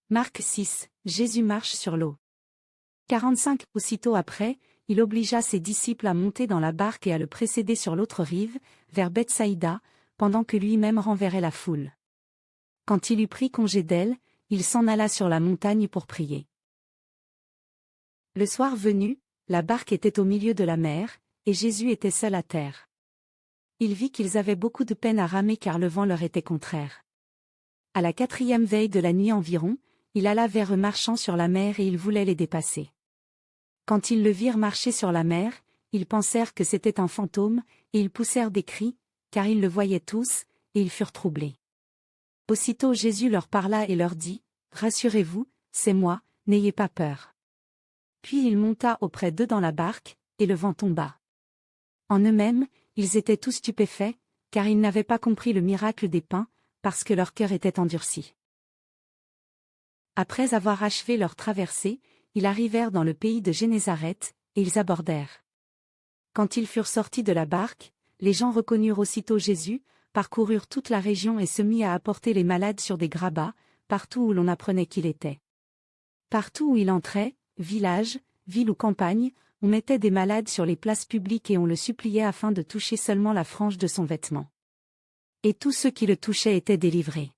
Marc 6, Jésus marche sur l'eau. 45. Aussitôt après, il obligea ses disciples à monter dans la barque et à le précéder sur l'autre rive, vers Bethsaïda, pendant que lui-même renverrait la foule. Quand il eut pris congé d'elle, il s'en alla sur la montagne pour prier. Le soir venu, la barque était au milieu de la mer, et Jésus était seul à terre. Il vit qu'ils avaient beaucoup de peine à ramer car le vent leur était contraire. À la 4e veille de la nuit environ, il alla vers eux marchant sur la mer et il voulait les dépasser. Quand ils le virent marcher sur la mer, ils pensèrent que c'était un fantôme, et ils poussèrent des cris, car ils le voyaient tous, et ils furent troublés. Aussitôt Jésus leur parla et leur dit, « Rassurez-vous, c'est moi, n'ayez pas peur. » Puis il monta auprès d'eux dans la barque, et le vent tomba. En eux-mêmes, ils étaient tous stupéfaits, car ils n'avaient pas compris le miracle des pains, parce que leur cœur était endurci. Après avoir achevé leur traversée, ils arrivèrent dans le pays de Génézareth, et ils abordèrent. Quand ils furent sortis de la barque, les gens reconnurent aussitôt Jésus, parcoururent toute la région et se mirent à apporter les malades sur des grabats, partout où l'on apprenait qu'il était. Partout où il entrait, village, ville ou campagne, on mettait des malades sur les places publiques et on le suppliait afin de toucher seulement la frange de son vêtement. Et tous ceux qui le touchaient étaient délivrés.